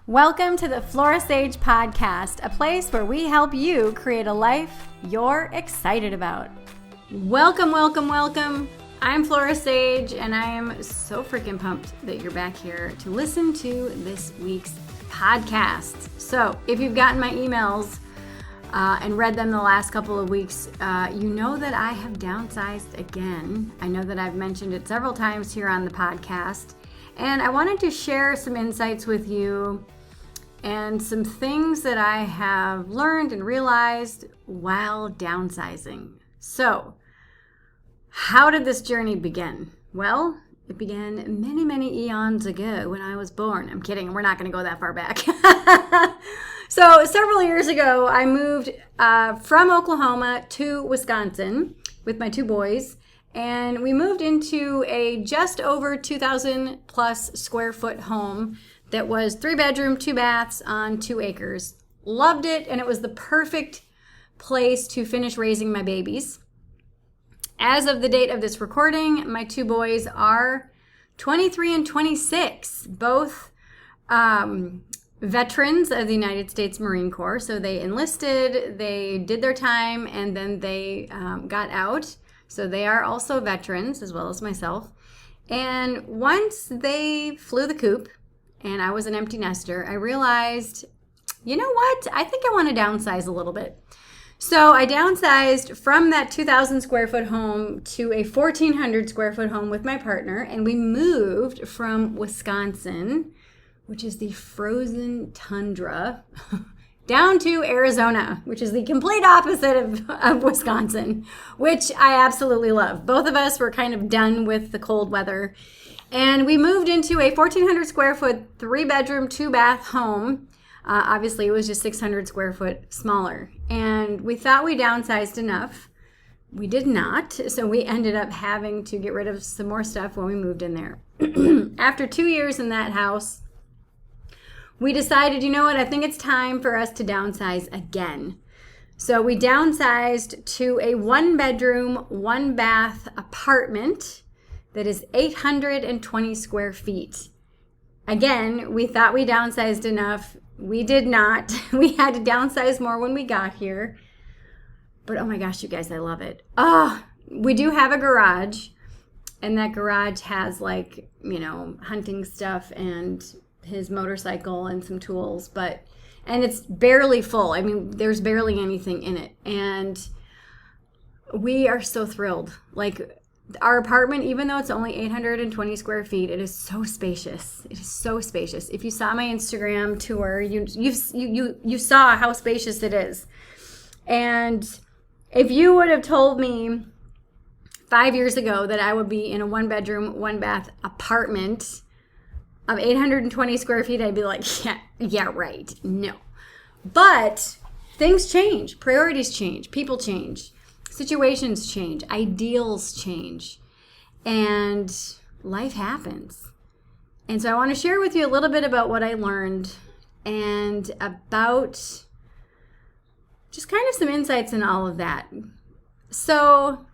Welcome to the Flora Sage Podcast, a place where we help you create a life you're excited about. Welcome, welcome, welcome. I'm Flora Sage, and I am so freaking pumped that you're back here to listen to this week's podcast. So, if you've gotten my emails and read them the last couple of weeks, you know that I have downsized again. I know that I've mentioned it several times here on the podcast, and I wanted to share some insights with you and some things that I have learned and realized while downsizing. So, how did this journey begin? Well, it began many, many eons ago when I was born. I'm kidding. We're not going to go that far back. So, several years ago, I moved from Oklahoma to Wisconsin with my two boys. And we moved into a just over 2,000 plus square foot home that was 3 bedroom, 2 baths on 2 acres. Loved it, and it was the perfect place to finish raising my babies. As of the date of this recording, my two boys are 23 and 26, both veterans of the United States Marine Corps. So they enlisted, they did their time, and then they got out. So they are also veterans as well as myself. And once they flew the coop and I was an empty nester, I realized, you know what? I think I want to downsize a little bit. So I downsized from that 2,000 square foot home to a 1,400 square foot home with my partner. And we moved from Wisconsin, which is the frozen tundra, down to Arizona, which is the complete opposite of Wisconsin, which I absolutely love. Both of us were kind of done with the cold weather. And we moved into a 1,400 square foot, 3 bedroom, 2 bath home. Obviously, it was just 600 square foot smaller. And we thought we downsized enough. We did not. So we ended up having to get rid of some more stuff when we moved in there. After 2 years in that house, we decided, you know what, I think it's time for us to downsize again. So we downsized to a 1 bedroom, 1 bath apartment that is 820 square feet. Again, we thought we downsized enough. We did not. We had to downsize more when we got here. But oh my gosh, you guys, I love it. We do have a garage, and that garage has hunting stuff and his motorcycle and some tools, and it's barely full. I mean, there's barely anything in it. And we are so thrilled. Like, our apartment, even though it's only 820 square feet, it is so spacious. It is so spacious. If you saw my Instagram tour, you saw how spacious it is. And if you would have told me 5 years ago that I would be in a 1 bedroom, 1 bath apartment of 820 square feet, I'd be like, yeah, right. No. But things change. Priorities change. People change. Situations change. Ideals change. And life happens. And so I want to share with you a little bit about what I learned and about just kind of some insights in all of that. So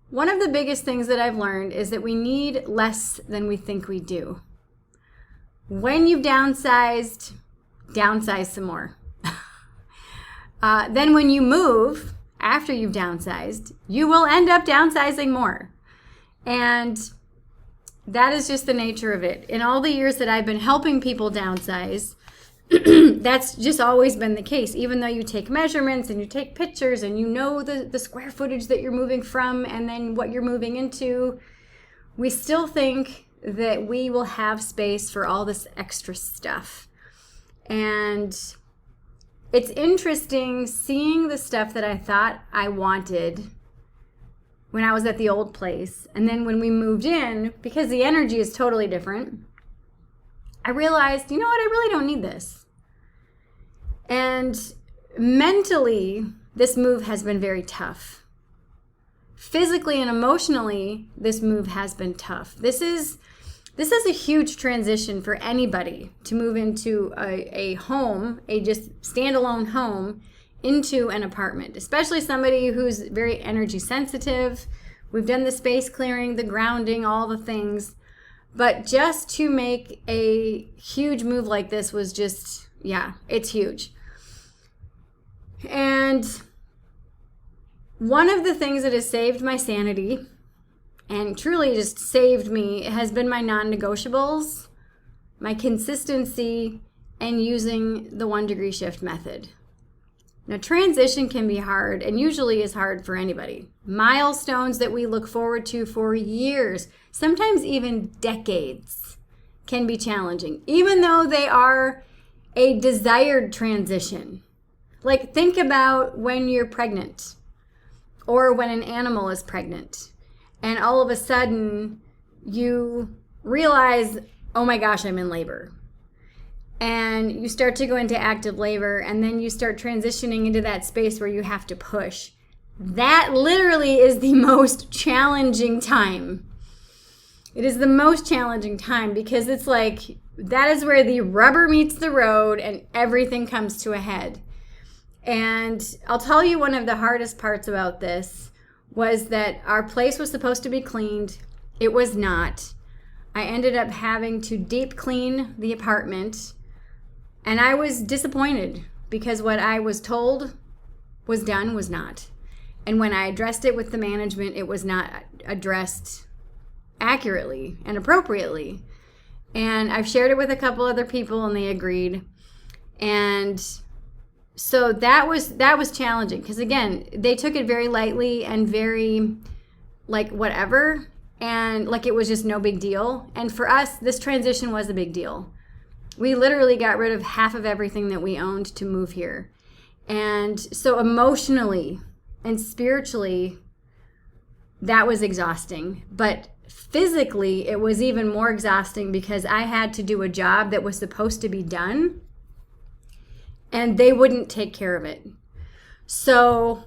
one of the biggest things that I've learned is that we need less than we think we do. When you've downsized, downsize some more. Then when you move, after you've downsized, you will end up downsizing more. And that is just the nature of it. In all the years that I've been helping people downsize, that's just always been the case. Even though you take measurements and you take pictures and you know the square footage that you're moving from and then what you're moving into, we still think that we will have space for all this extra stuff. And it's interesting seeing the stuff that I thought I wanted when I was at the old place. And then when we moved in, because the energy is totally different, I realized, you know what, I really don't need this. And mentally, this move has been very tough. Physically and emotionally, this move has been tough. This is a huge transition for anybody to move into a home, a just standalone home, into an apartment, especially somebody who's very energy sensitive. We've done the space clearing, the grounding, all the things. But just to make a huge move like this was just, it's huge. And one of the things that has saved my sanity and truly just saved me has been my non-negotiables, my consistency, and using the 1 degree shift method. Now, transition can be hard and usually is hard for anybody. Milestones that we look forward to for years, sometimes even decades, can be challenging, even though they are a desired transition. Like, think about when you're pregnant or when an animal is pregnant and all of a sudden you realize, oh my gosh, I'm in labor. And you start to go into active labor, and then you start transitioning into that space where you have to push. That literally is the most challenging time. It is the most challenging time because it's like that is where the rubber meets the road and everything comes to a head. And I'll tell you, one of the hardest parts about this was that our place was supposed to be cleaned. It was not. I ended up having to deep clean the apartment. And I was disappointed because what I was told was done was not. And when I addressed it with the management, it was not addressed accurately and appropriately. And I've shared it with a couple other people and they agreed. And so that was challenging because, again, they took it very lightly and very like whatever. And like it was just no big deal. And for us, this transition was a big deal. We literally got rid of half of everything that we owned to move here. And so emotionally and spiritually, that was exhausting. But physically, it was even more exhausting because I had to do a job that was supposed to be done, and they wouldn't take care of it. So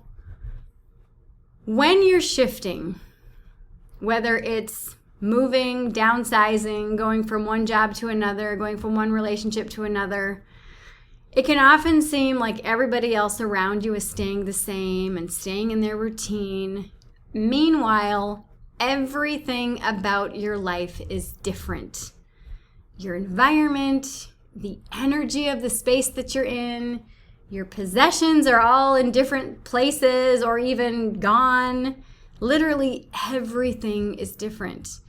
when you're shifting, whether it's moving, downsizing, going from one job to another, going from one relationship to another, it can often seem like everybody else around you is staying the same and staying in their routine. Meanwhile, everything about your life is different. Your environment, the energy of the space that you're in, your possessions are all in different places or even gone. Literally everything is different.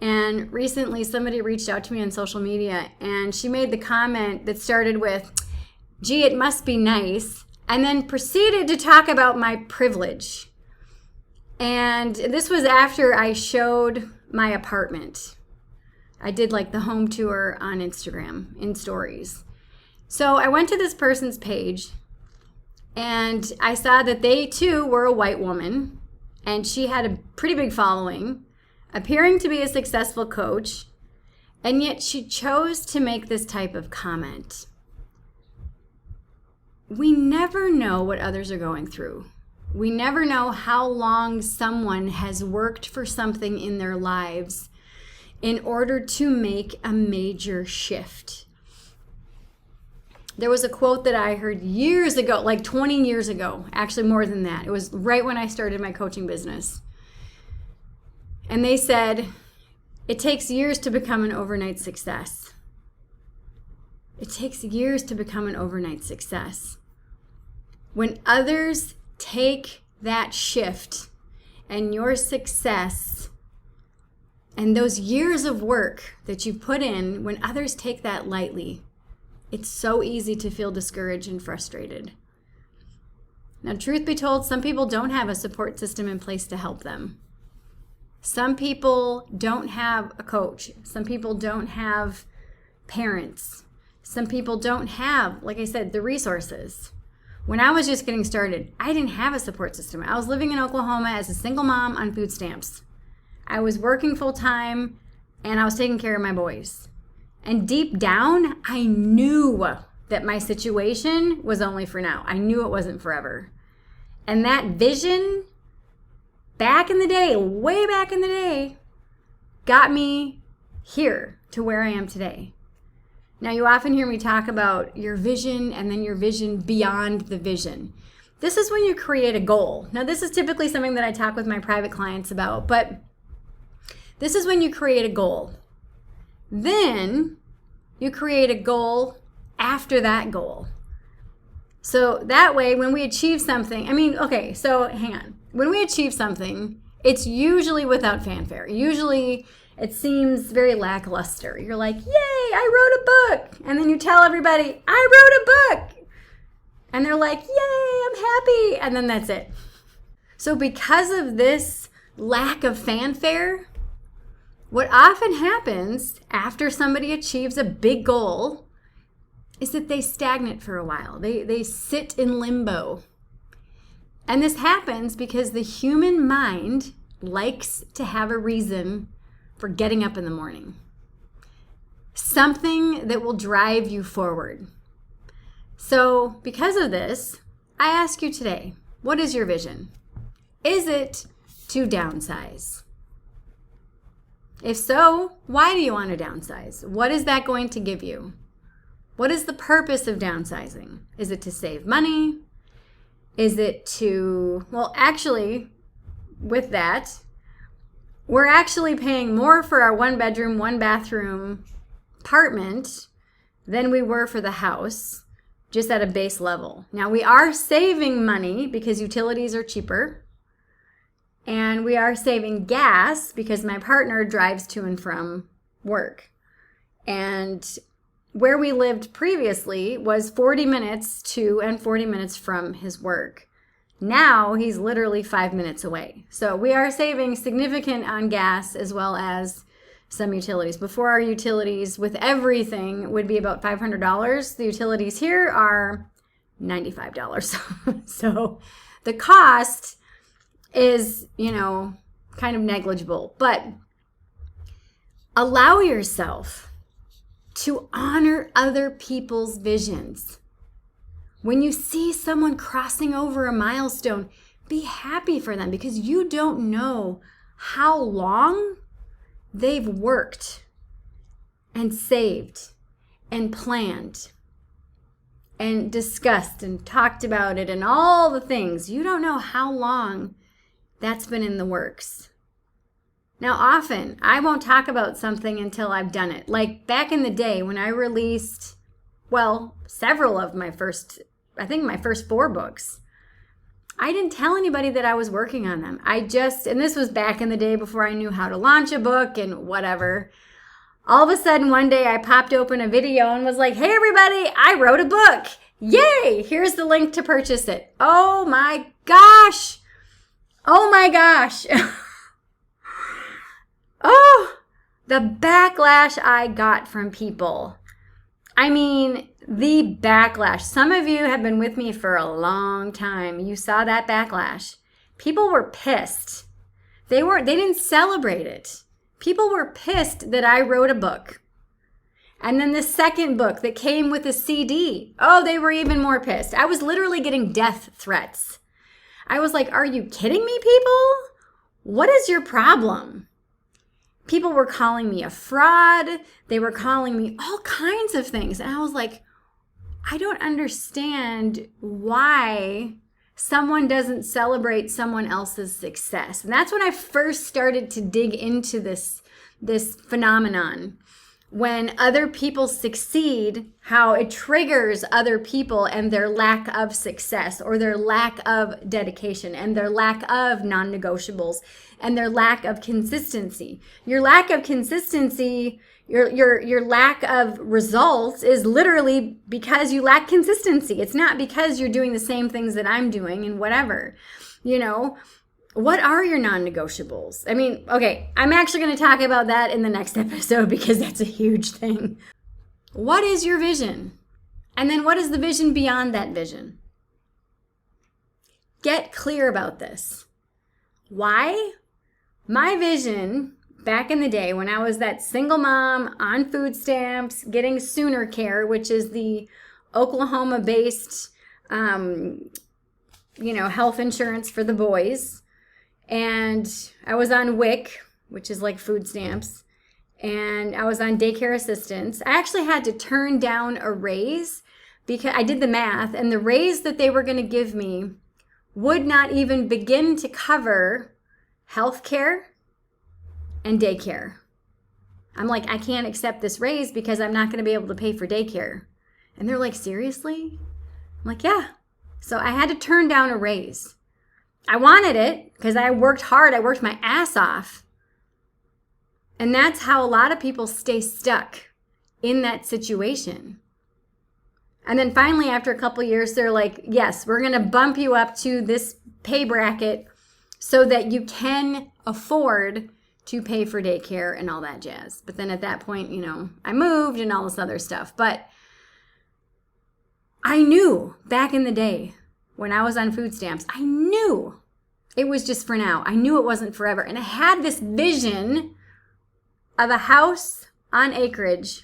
And recently somebody reached out to me on social media and she made the comment that started with, gee, it must be nice, and then proceeded to talk about my privilege. And this was after I showed my apartment. I did like the home tour on Instagram in stories. So I went to this person's page and I saw that they too were a white woman and she had a pretty big following, appearing to be a successful coach, and yet she chose to make this type of comment. We never know what others are going through. We never know how long someone has worked for something in their lives in order to make a major shift. There was a quote that I heard years ago, like 20 years ago, actually more than that. It was right when I started my coaching business. And they said, it takes years to become an overnight success. It takes years to become an overnight success. When others take that shift and your success and those years of work that you put in, when others take that lightly, it's so easy to feel discouraged and frustrated. Now, truth be told, some people don't have a support system in place to help them. Some people don't have a coach. Some people don't have parents. Some people don't have, like I said, the resources. When I was just getting started, I didn't have a support system. I was living in Oklahoma as a single mom on food stamps. I was working full time and I was taking care of my boys. And deep down, I knew that my situation was only for now. I knew it wasn't forever. And that vision, back in the day, way back in the day, got me here to where I am today. Now, you often hear me talk about your vision and then your vision beyond the vision. This is when you create a goal. Now, this is typically something that I talk with my private clients about, but this is when you create a goal. Then you create a goal after that goal. So that way, when we achieve something, so hang on. When we achieve something, it's usually without fanfare. Usually it seems very lackluster. You're like, yay, I wrote a book. And then you tell everybody, I wrote a book. And they're like, yay, I'm happy. And then that's it. So because of this lack of fanfare, what often happens after somebody achieves a big goal is that they stagnate for a while. They sit in limbo. And this happens because the human mind likes to have a reason for getting up in the morning. Something that will drive you forward. So because of this, I ask you today, what is your vision? Is it to downsize? If so, why do you want to downsize? What is that going to give you? What is the purpose of downsizing? Is it to save money? Is it to, with that, we're actually paying more for our 1-bedroom, 1-bathroom apartment than we were for the house, just at a base level. Now, we are saving money because utilities are cheaper. And we are saving gas because my partner drives to and from work. And where we lived previously was 40 minutes to and 40 minutes from his work. Now he's literally 5 minutes away. So we are saving significant on gas as well as some utilities. Before, our utilities with everything would be about $500. The utilities here are $95. So the cost is, kind of negligible. But allow yourself to honor other people's visions. When you see someone crossing over a milestone, be happy for them because you don't know how long they've worked and saved and planned and discussed and talked about it and all the things. You don't know how long that's been in the works. Now, often, I won't talk about something until I've done it. Like back in the day when I released, several of my first 4 books. I didn't tell anybody that I was working on them. And this was back in the day before I knew how to launch a book and whatever. All of a sudden, one day I popped open a video and was like, hey, everybody, I wrote a book. Yay! Here's the link to purchase it. Oh my gosh. Oh, the backlash I got from people. The backlash. Some of you have been with me for a long time. You saw that backlash. People were pissed. They didn't celebrate it. People were pissed that I wrote a book. And then the second book that came with a CD. Oh, they were even more pissed. I was literally getting death threats. I was like, are you kidding me, people? What is your problem? People were calling me a fraud. They were calling me all kinds of things. And I was like, I don't understand why someone doesn't celebrate someone else's success. And that's when I first started to dig into this phenomenon. When other people succeed, how it triggers other people and their lack of success or their lack of dedication and their lack of non-negotiables and their lack of consistency. Your lack of consistency, your lack of results is literally because you lack consistency. It's not because you're doing the same things that I'm doing and whatever, What are your non-negotiables? I'm actually going to talk about that in the next episode because that's a huge thing. What is your vision? And then what is the vision beyond that vision? Get clear about this. Why? My vision back in the day when I was that single mom on food stamps, getting Sooner Care, which is the Oklahoma-based, health insurance for the boys. And I was on WIC, which is like food stamps, and I was on daycare assistance. I actually had to turn down a raise because I did the math, and the raise that they were going to give me would not even begin to cover health care and daycare. I'm like, I can't accept this raise because I'm not going to be able to pay for daycare. And they're like, seriously? I'm like, yeah. So I had to turn down a raise. I wanted it because I worked hard. I worked my ass off. And that's how a lot of people stay stuck in that situation. And then finally, after a couple years, they're like, yes, we're going to bump you up to this pay bracket so that you can afford to pay for daycare and all that jazz. But then at that point, I moved and all this other stuff. But I knew back in the day when I was on food stamps, I knew it was just for now. I knew it wasn't forever. And I had this vision of a house on acreage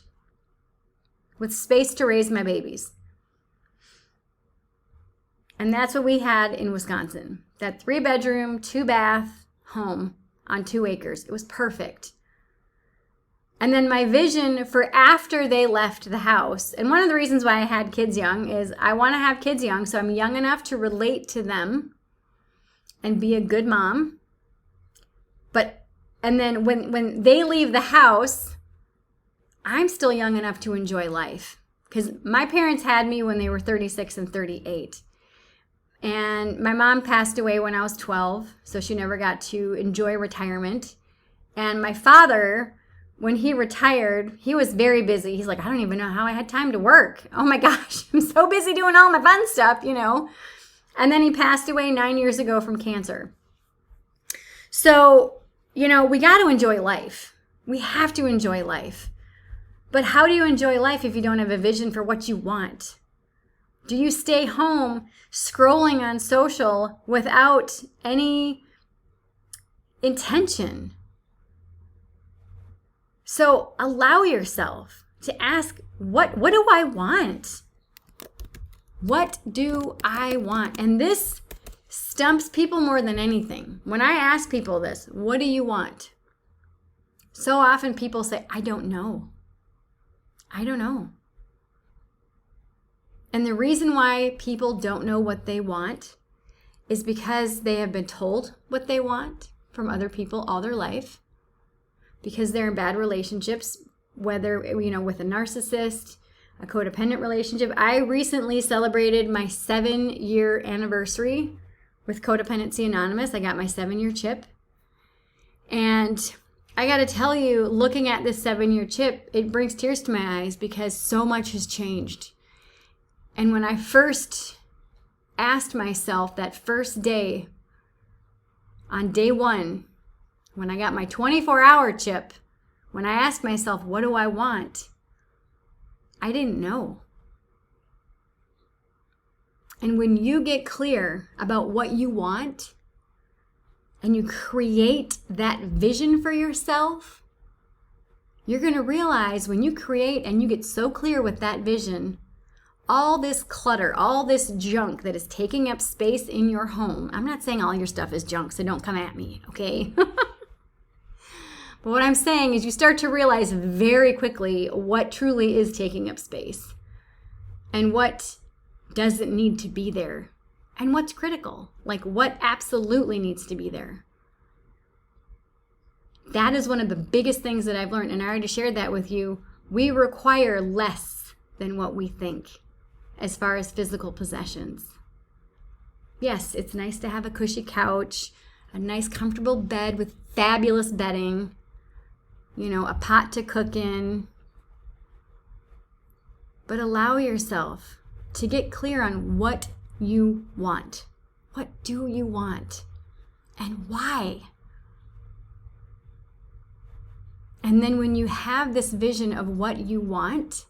with space to raise my babies. And that's what we had in Wisconsin. That 3-bedroom, 2-bath home on 2 acres. It was perfect. And then my vision for after they left the house, and one of the reasons why I had kids young is I want to have kids young so I'm young enough to relate to them and be a good mom. And then when they leave the house, I'm still young enough to enjoy life. Because my parents had me when they were 36 and 38. And my mom passed away when I was 12, so she never got to enjoy retirement. And my father, when he retired, he was very busy. He's like, I don't even know how I had time to work. Oh my gosh, I'm so busy doing all my fun stuff, And then he passed away 9 years ago from cancer. So, we got to enjoy life. We have to enjoy life. But how do you enjoy life if you don't have a vision for what you want? Do you stay home scrolling on social without any intention? So allow yourself to ask, what do I want? What do I want? And this stumps people more than anything. When I ask people this, what do you want? So often people say, I don't know. I don't know. And the reason why people don't know what they want is because they have been told what they want from other people all their life, because they're in bad relationships, whether, with a narcissist, a codependent relationship. I recently celebrated my 7-year anniversary with Codependency Anonymous. I got my 7-year chip. And I got to tell you, looking at this 7-year chip, it brings tears to my eyes because so much has changed. And when I first asked myself that first day, on day 1, when I got my 24-hour chip, when I asked myself, what do I want? I didn't know. And when you get clear about what you want and you create that vision for yourself, you're going to realize when you create and you get so clear with that vision, all this clutter, all this junk that is taking up space in your home. I'm not saying all your stuff is junk, so don't come at me, okay? But what I'm saying is you start to realize very quickly what truly is taking up space and what doesn't need to be there and what's critical, like what absolutely needs to be there. That is one of the biggest things that I've learned, and I already shared that with you. We require less than what we think as far as physical possessions. Yes, it's nice to have a cushy couch, a nice comfortable bed with fabulous bedding, a pot to cook in. But allow yourself to get clear on what you want. What do you want? And why? And then when you have this vision of what you want,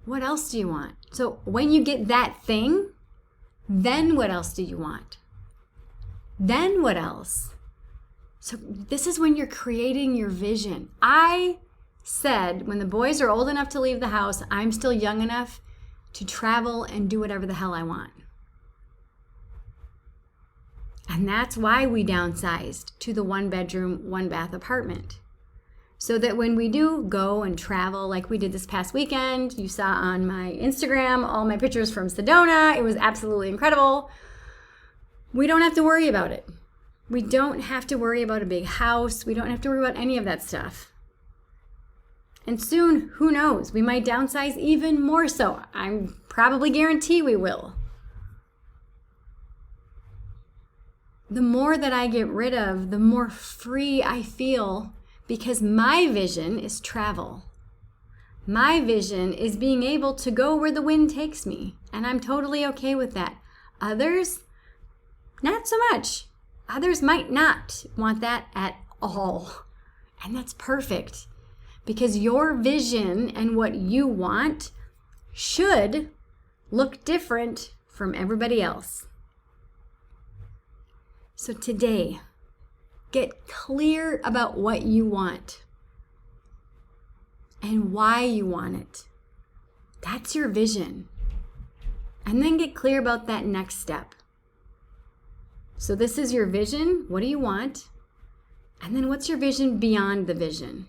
what else do you want? So when you get that thing, then what else do you want? Then what else? So this is when you're creating your vision. I said when the boys are old enough to leave the house, I'm still young enough to travel and do whatever the hell I want. And that's why we downsized to the 1-bedroom, 1-bath apartment. So that when we do go and travel, like we did this past weekend, you saw on my Instagram all my pictures from Sedona. It was absolutely incredible. We don't have to worry about it. We don't have to worry about a big house. We don't have to worry about any of that stuff. And soon, who knows, we might downsize even more so. I probably guarantee we will. The more that I get rid of, the more free I feel, because my vision is travel. My vision is being able to go where the wind takes me, and I'm totally okay with that. Others, not so much. Others might not want that at all, and that's perfect, because your vision and what you want should look different from everybody else. So today, get clear about what you want and why you want it. That's your vision. And then get clear about that next step. So this is your vision. What do you want? And then what's your vision beyond the vision?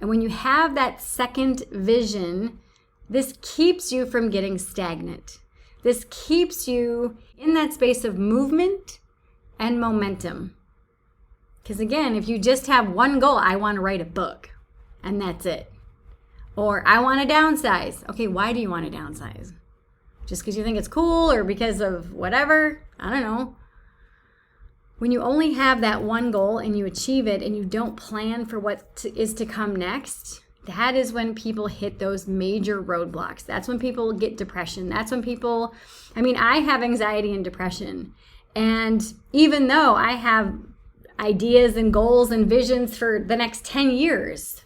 And when you have that second vision, this keeps you from getting stagnant. This keeps you in that space of movement and momentum. Because again, if you just have one goal, I want to write a book, and that's it. Or I want to downsize. Okay, why do you want to downsize? Just because you think it's cool or because of whatever? I don't know. When you only have that one goal and you achieve it and you don't plan for what is to come next, that is when people hit those major roadblocks. That's when people get depression. That's when people, I have anxiety and depression. And even though I have ideas and goals and visions for the next 10 years,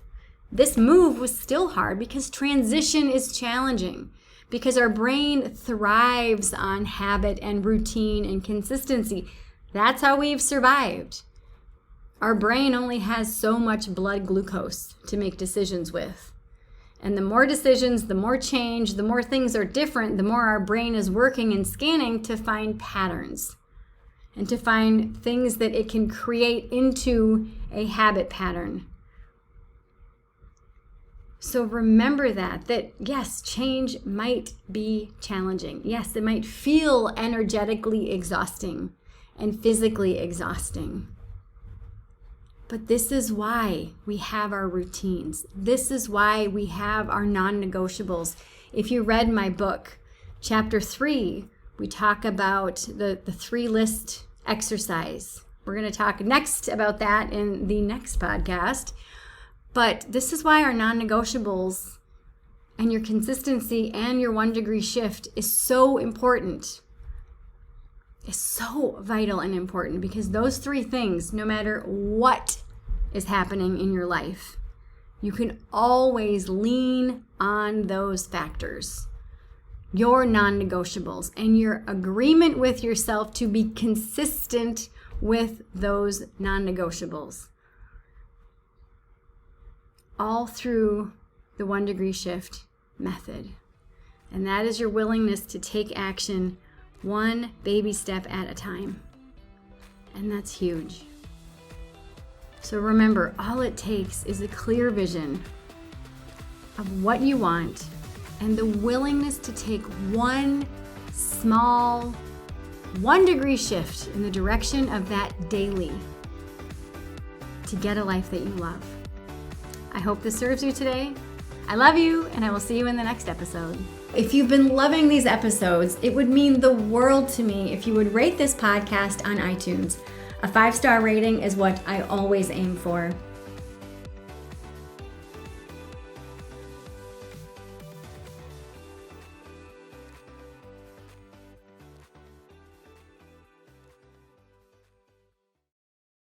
this move was still hard because transition is challenging, because our brain thrives on habit and routine and consistency. That's how we've survived. Our brain only has so much blood glucose to make decisions with. And the more decisions, the more change, the more things are different, the more our brain is working and scanning to find patterns and to find things that it can create into a habit pattern. So remember that yes, change might be challenging. Yes, it might feel energetically exhausting and physically exhausting. But this is why we have our routines. This is why we have our non-negotiables. If you read my book, chapter 3, we talk about the 3-list exercise. We're going to talk next about that in the next podcast. But this is why our non-negotiables and your consistency and your 1-degree shift is so important. It's so vital and important, because those 3 things, no matter what is happening in your life, you can always lean on those factors. Your non-negotiables and your agreement with yourself to be consistent with those non-negotiables. All through the 1-degree shift method. And that is your willingness to take action one baby step at a time. And that's huge. So remember, all it takes is a clear vision of what you want and the willingness to take one small 1-degree shift in the direction of that daily to get a life that you love. I hope this serves you today. I love you, and I will see you in the next episode. If you've been loving these episodes, it would mean the world to me if you would rate this podcast on iTunes. A 5-star rating is what I always aim for.